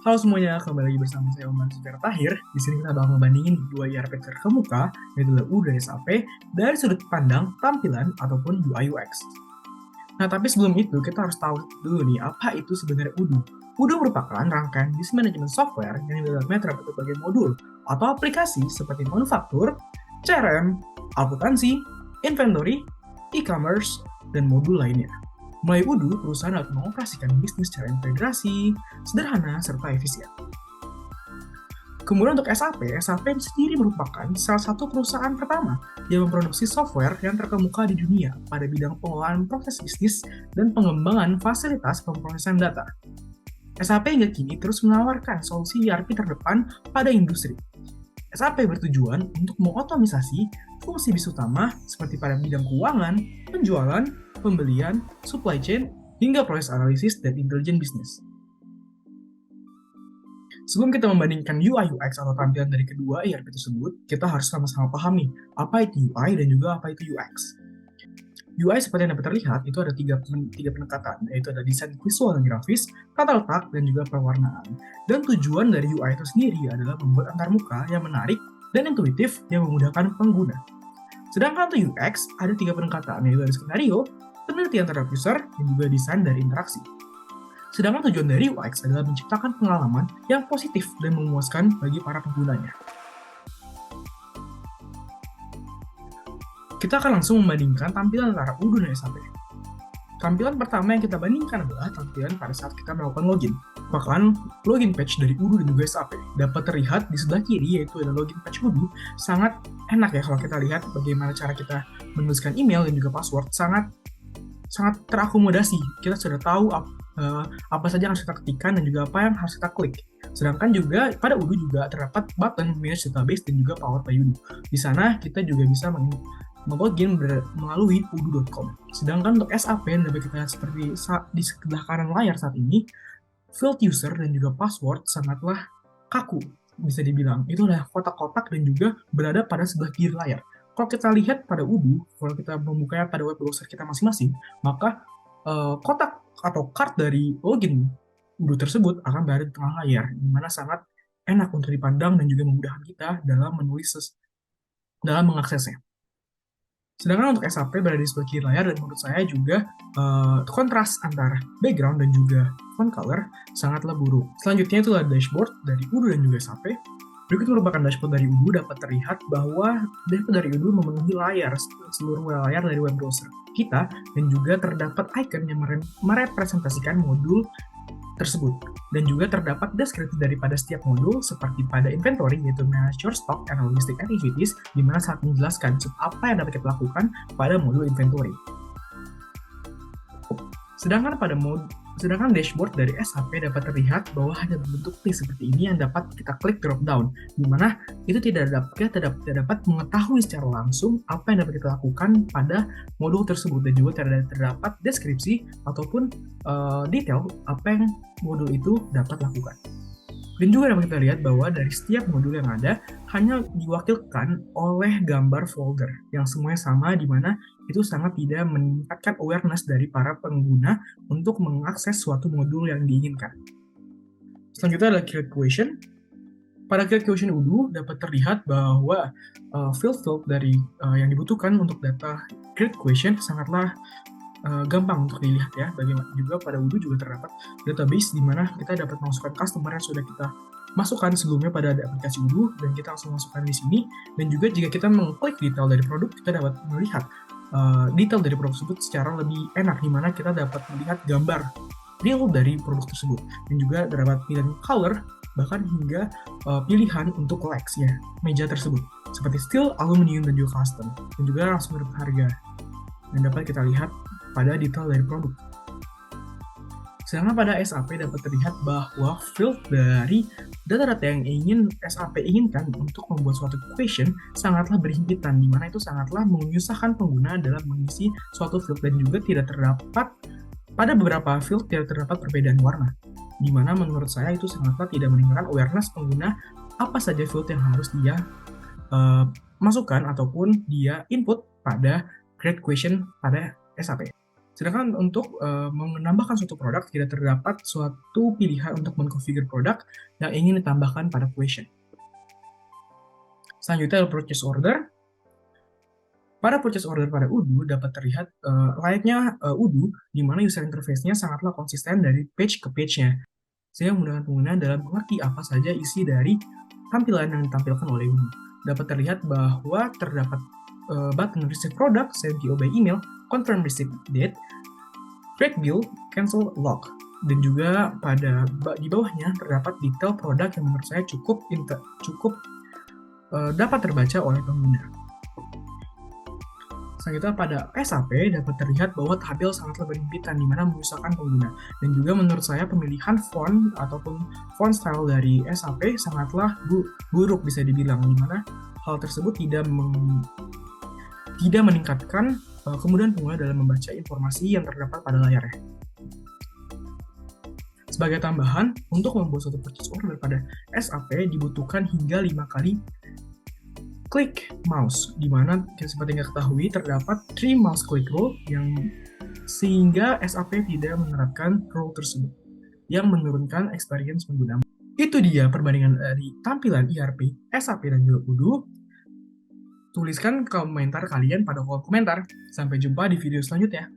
Halo semuanya, kembali lagi bersama saya Oman Sufir Tahir. Di sini kita bakal ngebandingin dua ERP terkemuka, yaitu UDU dan SAP, dari sudut pandang tampilan ataupun UI UX. Nah, tapi sebelum itu kita harus tahu dulu nih, apa itu sebenarnya UDU. UDU merupakan rangkaian business management software yang di dalamnya terdapat berbagai modul atau aplikasi seperti manufaktur, CRM, akuntansi, inventory, e-commerce, dan modul lainnya. Melalui UDU, perusahaan dapat mengoperasikan bisnis secara integrasi, sederhana, serta efisien. Kemudian untuk SAP sendiri merupakan salah satu perusahaan pertama yang memproduksi software yang terkemuka di dunia pada bidang pengelolaan proses bisnis dan pengembangan fasilitas pemrosesan data. SAP hingga kini terus menawarkan solusi ERP terdepan pada industri. SAP bertujuan untuk mengotomisasi fungsi bisnis utama seperti pada bidang keuangan, penjualan, pembelian, supply chain, hingga proses analisis dan intelijen bisnis. Sebelum kita membandingkan UI UX atau tampilan dari kedua ERP tersebut, kita harus sama-sama pahami apa itu UI dan juga apa itu UX. UI seperti yang dapat terlihat itu ada tiga pendekatan, yaitu ada desain visual dan grafis, tata letak, dan juga pewarnaan. Dan tujuan dari UI itu sendiri adalah membuat antarmuka yang menarik dan intuitif yang memudahkan pengguna. Sedangkan untuk UX ada tiga pendekatan, yaitu ada skenario, penelitian terhadap user, dan juga desain dari interaksi. Sedangkan tujuan dari UX adalah menciptakan pengalaman yang positif dan memuaskan bagi para penggunanya. Kita akan langsung membandingkan tampilan antara UDU dan SAP. Tampilan pertama yang kita bandingkan adalah tampilan pada saat kita melakukan login. Bahkan, login page dari UDU dan juga SAP dapat terlihat di sebelah kiri, yaitu ada login page UDU. Sangat enak ya kalau kita lihat bagaimana cara kita menuliskan email dan juga password, sangat terakomodasi. Kita sudah tahu apa saja yang harus kita ketikkan dan juga apa yang harus kita klik. Sedangkan juga pada UDU juga terdapat button Manage Database dan juga Powered by UDU. Di sana kita juga bisa melogin melalui udu.com. Sedangkan untuk SAP yang dapat kita lihat seperti di sebelah kanan layar saat ini, field user dan juga password sangatlah kaku, bisa dibilang. Itu adalah kotak-kotak dan juga berada pada sebelah kiri layar. Kalau kita lihat pada UDU, kalau kita membukanya pada web browser kita masing-masing, maka kotak atau card dari login UDU tersebut akan berada di tengah layar, di mana sangat enak untuk dipandang dan juga memudahkan kita dalam dalam mengaksesnya. Sedangkan untuk SAP berada di sebelah kiri layar, dan menurut saya juga kontras antara background dan juga font color sangatlah buruk. Selanjutnya itu adalah dashboard dari UDU dan juga SAP. Berikut merupakan dashboard dari UDU. Dapat terlihat bahwa dashboard dari UDU memenuhi seluruh layar dari web browser kita, dan juga terdapat icon yang merepresentasikan modul tersebut, dan juga terdapat deskripsi daripada setiap modul seperti pada inventory, yaitu manage your stock and logistic activities, di mana saat menjelaskan apa yang dapat kita lakukan pada modul inventory. Sedangkan dashboard dari SAP dapat terlihat bahwa hanya berbentuk list seperti ini yang dapat kita klik drop down, di mana itu tidak dapat mengetahui secara langsung apa yang dapat kita lakukan pada modul tersebut, dan juga terdapat deskripsi ataupun detail apa yang modul itu dapat lakukan. Dan juga dapat kita lihat bahwa dari setiap modul yang ada hanya diwakilkan oleh gambar folder yang semuanya sama, di mana itu sangat tidak meningkatkan awareness dari para pengguna untuk mengakses suatu modul yang diinginkan. Selanjutnya adalah create question. Pada create question UDU dapat terlihat bahwa field dari yang dibutuhkan untuk data create question sangatlah gampang untuk dilihat ya. Bagaimana juga pada UDU juga terdapat database di mana kita dapat masukkan customer yang sudah kita masukkan sebelumnya pada aplikasi UDU, dan kita langsung masukkan di sini. Dan juga jika kita mengklik detail dari produk, kita dapat melihat detail dari produk tersebut secara lebih enak, di mana kita dapat melihat gambar real dari produk tersebut, dan juga terdapat pilihan color, bahkan hingga pilihan untuk legs-nya meja tersebut seperti steel, aluminium, dan juga custom, dan juga langsung dapat harga dan dapat kita lihat pada detail dari produk. Sedangkan pada SAP dapat terlihat bahwa field dari data-data yang ingin SAP inginkan untuk membuat suatu question sangatlah berhimpitan, di mana itu sangatlah menyusahkan pengguna dalam mengisi suatu field, dan juga pada beberapa field tidak terdapat perbedaan warna, di mana menurut saya itu sangatlah tidak meningkatkan awareness pengguna apa saja field yang harus dia masukkan ataupun dia input pada create question pada SAP. Sedangkan untuk menambahkan suatu produk, tidak terdapat suatu pilihan untuk mengkonfigure produk yang ingin ditambahkan pada question. Selanjutnya adalah purchase order. Pada purchase order pada Udu dapat terlihat layaknya Udu, di mana user interface-nya sangatlah konsisten dari page ke page-nya, sehingga memudahkan pengguna dalam mengerti apa saja isi dari tampilan yang ditampilkan oleh Udu. Dapat terlihat bahwa terdapat button receive product, send PO by email, confirm receipt date, create bill, cancel log, dan juga di bawahnya terdapat detail produk yang menurut saya cukup dapat terbaca oleh pengguna. Selanjutnya pada SAP dapat terlihat bahwa tabel sangatlah berhimpitan di mana menyusahkan pengguna. Dan juga menurut saya pemilihan font ataupun font style dari SAP sangatlah buruk bisa dibilang, di mana hal tersebut tidak meningkatkan kemudahan pengguna dalam membaca informasi yang terdapat pada layarnya. Sebagai tambahan, untuk membuat suatu purchase order pada SAP dibutuhkan hingga 5 kali klik mouse, di mana seperti yang ketahui terdapat 3 mouse click rule sehingga SAP tidak menerapkan rule tersebut yang menurunkan experience pengguna. Itu dia perbandingan dari tampilan ERP, SAP, dan juga Udu. Tuliskan komentar kalian pada kolom komentar. Sampai jumpa di video selanjutnya.